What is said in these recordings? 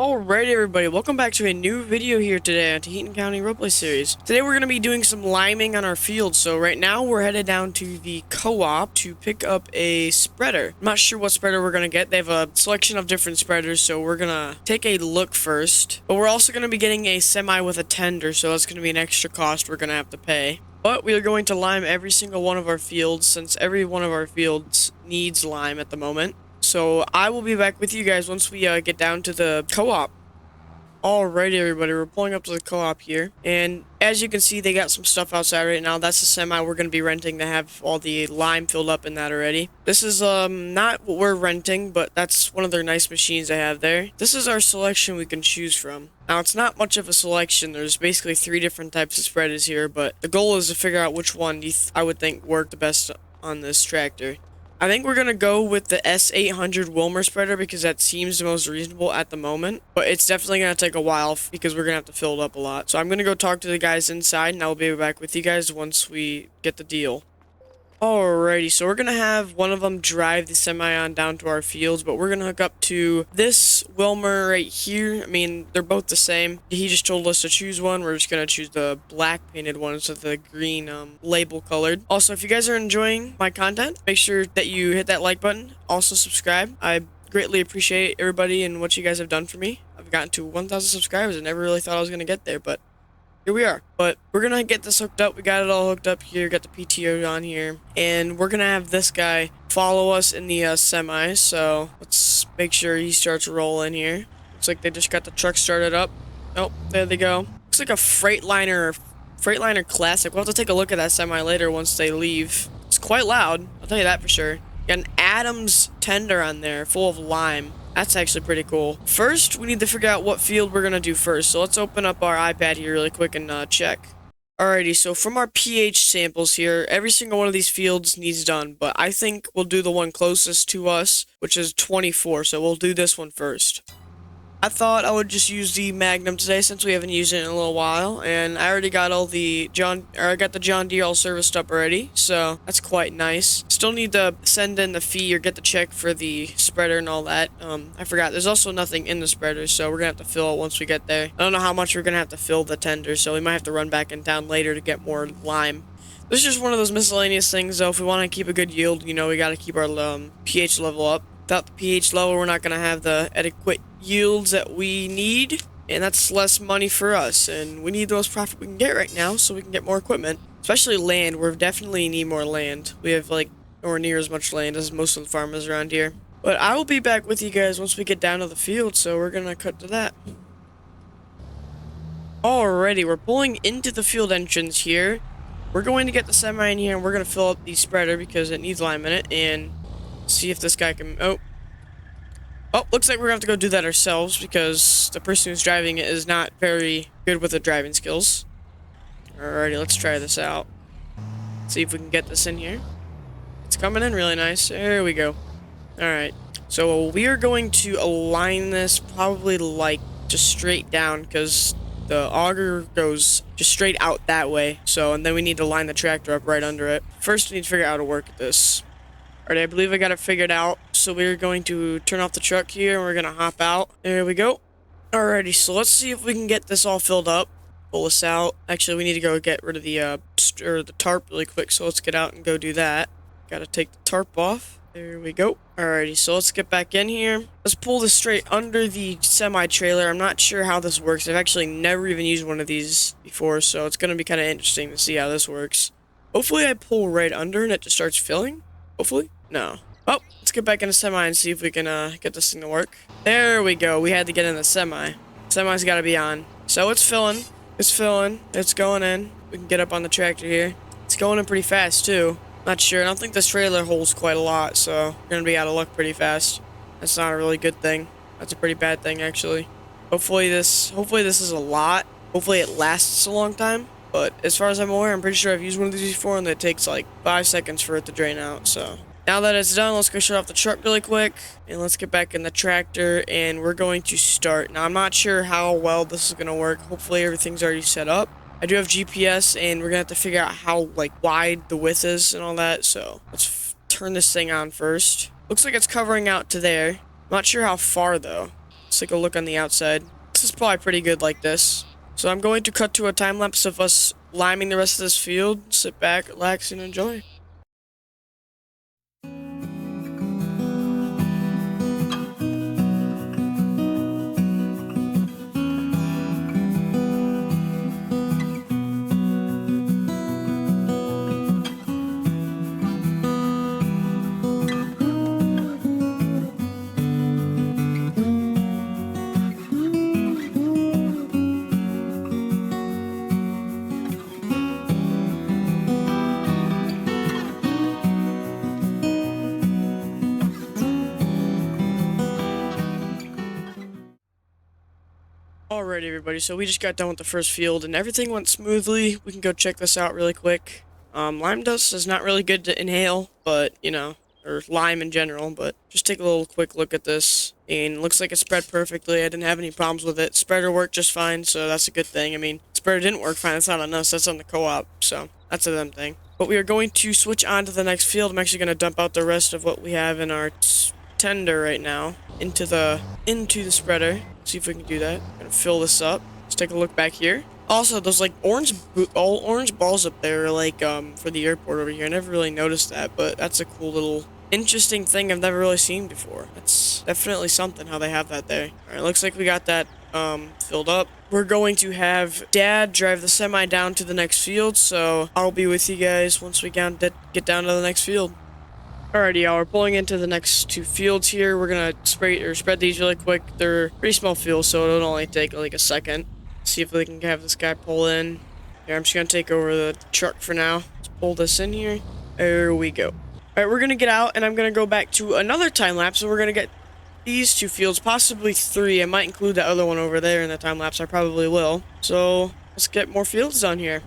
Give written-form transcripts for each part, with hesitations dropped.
Alright everybody, welcome back to a new video here today on Taheton County Roleplay Series. Today we're going to be doing some liming on our field, so right now we're headed down to the co-op to pick up a spreader. I'm not sure what spreader we're going to get. They have a selection of different spreaders, so we're going to take a look first. But we're also going to be getting a semi with a tender, so that's going to be an extra cost we're going to have to pay. But we are going to lime every single one of our fields, since every one of our fields needs lime at the moment. So I will be back with you guys once we get down to the co-op. Alrighty everybody, we're pulling up to the co-op here. And as you can see, they got some stuff outside right now. That's the semi we're going to be renting to have all the lime filled up in that already. This is not what we're renting, but that's one of their nice machines they have there. This is our selection we can choose from. Now, it's not much of a selection. There's basically 3 different types of spreaders here, but the goal is to figure out which one I would think worked the best on this tractor. I think we're going to go with the S800 Wilmer spreader because that seems the most reasonable at the moment. But it's definitely going to take a while because we're going to have to fill it up a lot. So I'm going to go talk to the guys inside and I'll be back with you guys once we get the deal. Alrighty, so we're going to have one of them drive the semi on down to our fields, but we're going to hook up to this Wilmer right here. I mean, they're both the same. He just told us to choose one. We're just going to choose the black painted one instead of the green label colored. Also, if you guys are enjoying my content, make sure that you hit that like button. Also, subscribe. I greatly appreciate everybody and what you guys have done for me. I've gotten to 1,000 subscribers. I never really thought I was going to get there, but here we are. But we're gonna get this hooked up. We got it all hooked up here, got the PTO on here, and we're gonna have this guy follow us in the semi. So let's make sure he starts rolling here. Looks like they just got the truck started up. Oh, there they go. Looks like a Freightliner Classic. We'll have to take a look at that semi later once they leave. It's quite loud, I'll tell you that for sure. Got an Adams tender on there full of lime. That's actually pretty cool. First, we need to figure out what field we're going to do first. So let's open up our iPad here really quick and check. Alrighty, so from our pH samples here, every single one of these fields needs done. But I think we'll do the one closest to us, which is 24. So we'll do this one first. I thought I would just use the Magnum today since we haven't used it in a little while, and I already got all the I got the John Deere all serviced up already, so that's quite nice. Still need to send in the fee or get the check for the spreader and all that. I forgot, there's also nothing in the spreader, so we're gonna have to fill it once we get there. I don't know how much we're gonna have to fill the tender, so we might have to run back in town later to get more lime. This is just one of those miscellaneous things, though. If we want to keep a good yield, you know, we gotta keep our pH level up. Without the pH level, we're not going to have the adequate yields that we need, and that's less money for us, and we need the most profit we can get right now so we can get more equipment, especially land. We definitely need more land. We have like nowhere near as much land as most of the farmers around here. But I will be back with you guys once we get down to the field, so we're going to cut to that. Alrighty, we're pulling into the field entrance here. We're going to get the semi in here, and we're going to fill up the spreader because it needs lime in it, and see if this guy can... Oh, looks like we're gonna have to go do that ourselves because the person who's driving it is not very good with the driving skills. Alrighty, let's try this out. See if we can get this in here. It's coming in really nice. There we go. Alright, so we are going to align this probably like just straight down because the auger goes just straight out that way. So, and then we need to line the tractor up right under it. First, we need to figure out how to work this. Alright, I believe I got it figured out. So we're going to turn off the truck here and we're going to hop out. There we go. Alrighty, so let's see if we can get this all filled up. Pull this out. Actually, we need to go get rid of the tarp really quick. So let's get out and go do that. Gotta take the tarp off. There we go. Alrighty, so let's get back in here. Let's pull this straight under the semi-trailer. I'm not sure how this works. I've actually never even used one of these before. So it's going to be kind of interesting to see how this works. Hopefully I pull right under and it just starts filling. Hopefully. No. Oh, let's get back in the semi and see if we can get this thing to work. There we go. We had to get in the semi. Semi's got to be on. So it's filling. It's filling. It's going in. We can get up on the tractor here. It's going in pretty fast, too. Not sure. I don't think this trailer holds quite a lot, so we're going to be out of luck pretty fast. That's not a really good thing. That's a pretty bad thing, actually. Hopefully this is a lot. Hopefully it lasts a long time. But as far as I'm aware, I'm pretty sure I've used one of these before, and it takes like 5 seconds for it to drain out, so... Now that it's done, let's go shut off the truck really quick, and let's get back in the tractor, and we're going to start. Now, I'm not sure how well this is going to work. Hopefully, everything's already set up. I do have GPS, and we're going to have to figure out how, like, wide the width is and all that, so let's turn this thing on first. Looks like it's covering out to there. I'm not sure how far, though. Let's take a look on the outside. This is probably pretty good like this. So I'm going to cut to a time lapse of us liming the rest of this field. Sit back, relax, and enjoy. Alright, everybody, so we just got done with the first field and everything went smoothly. We can go check this out really quick. Lime dust is not really good to inhale, but, you know, or lime in general, but just take a little quick look at this. And it looks like it spread perfectly. I didn't have any problems with it. Spreader worked just fine, so that's a good thing. I mean, spreader didn't work fine. That's not on us. That's on the co-op, so that's a them thing. But we are going to switch on to the next field. I'm actually going to dump out the rest of what we have in our tender right now into the spreader. See if we can do that. I'm gonna fill this up. Let's take a look back here. Also, those like orange balls up there, like for the airport over here. I never really noticed that, but that's a cool little interesting thing I've never really seen before. That's definitely something how they have that there. All right, looks like we got that filled up. We're going to have Dad drive the semi down to the next field, so I'll be with you guys once we get down to the next field. Alrighty, y'all, we're pulling into the next two fields here. We're gonna spread these really quick. They're pretty small fields, so it'll only take like a second. See if we can have this guy pull in. Here, I'm just gonna take over the truck for now. Let's pull this in here. There we go. Alright, we're gonna get out, and I'm gonna go back to another time lapse, and we're gonna get these two fields, possibly three. I might include that other one over there in the time lapse. I probably will. So let's get more fields done here.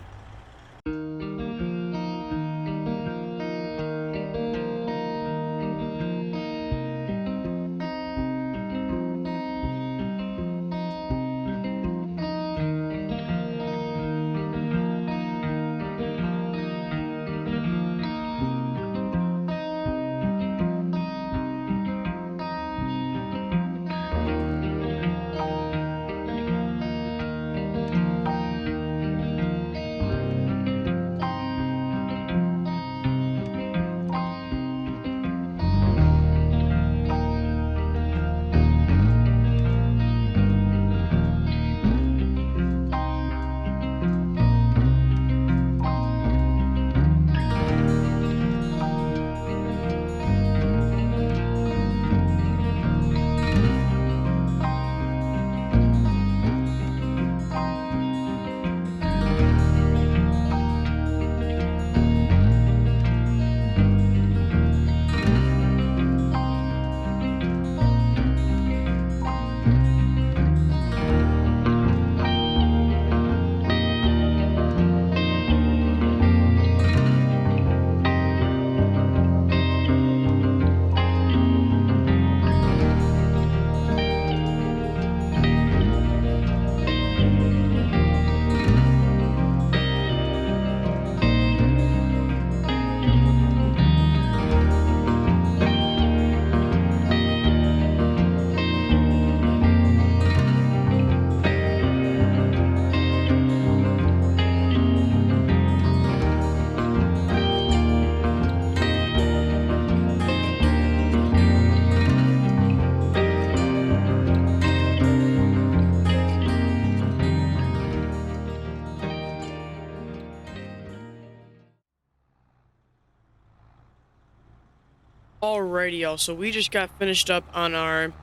Alrighty, y'all, so we just got finished up on our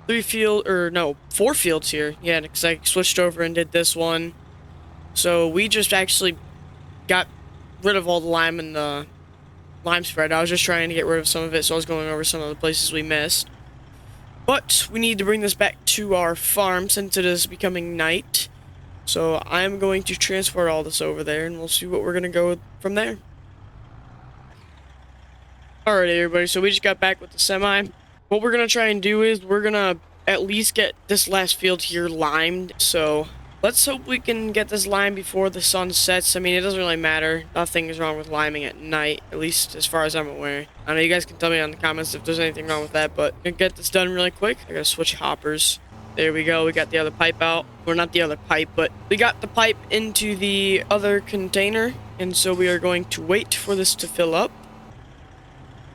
4 fields here. Yeah, because I switched over and did this one. So we just actually got rid of all the lime in the lime spread. I was just trying to get rid of some of it, so I was going over some of the places we missed. But we need to bring this back to our farm since it is becoming night. So I'm going to transfer all this over there, and we'll see what we're going to go with from there. Alright, everybody, so we just got back with the semi. What we're going to try and do is we're going to at least get this last field here limed. So let's hope we can get this limed before the sun sets. I mean, it doesn't really matter. Nothing is wrong with liming at night, at least as far as I'm aware. I know you guys can tell me in the comments if there's anything wrong with that, but I'm going to get this done really quick. I got to switch hoppers. There we go. We got the other pipe out. Or not the other pipe, but we got the pipe into the other container. And so we are going to wait for this to fill up.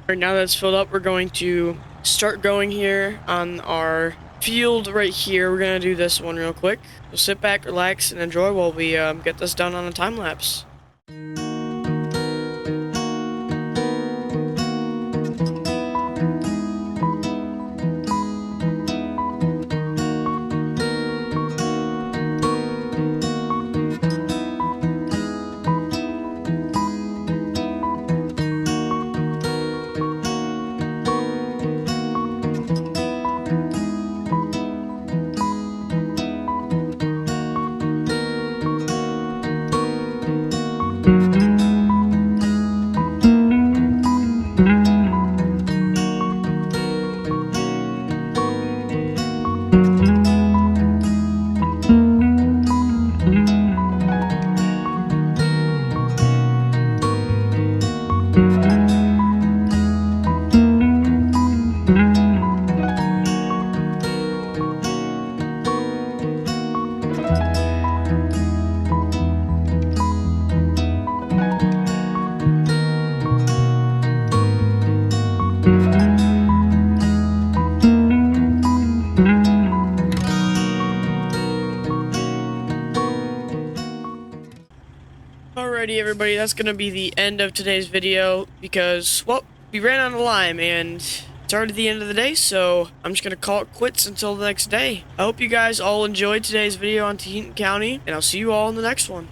Right now that it's filled up, we're going to start going here on our field right here. We're going to do this one real quick. So sit back, relax, and enjoy while we get this done on a time lapse. Alrighty, everybody, that's gonna be the end of today's video because, well, we ran out of lime and it's already the end of the day, so I'm just gonna call it quits until the next day. I hope you guys all enjoyed today's video on Taheton County, and I'll see you all in the next one.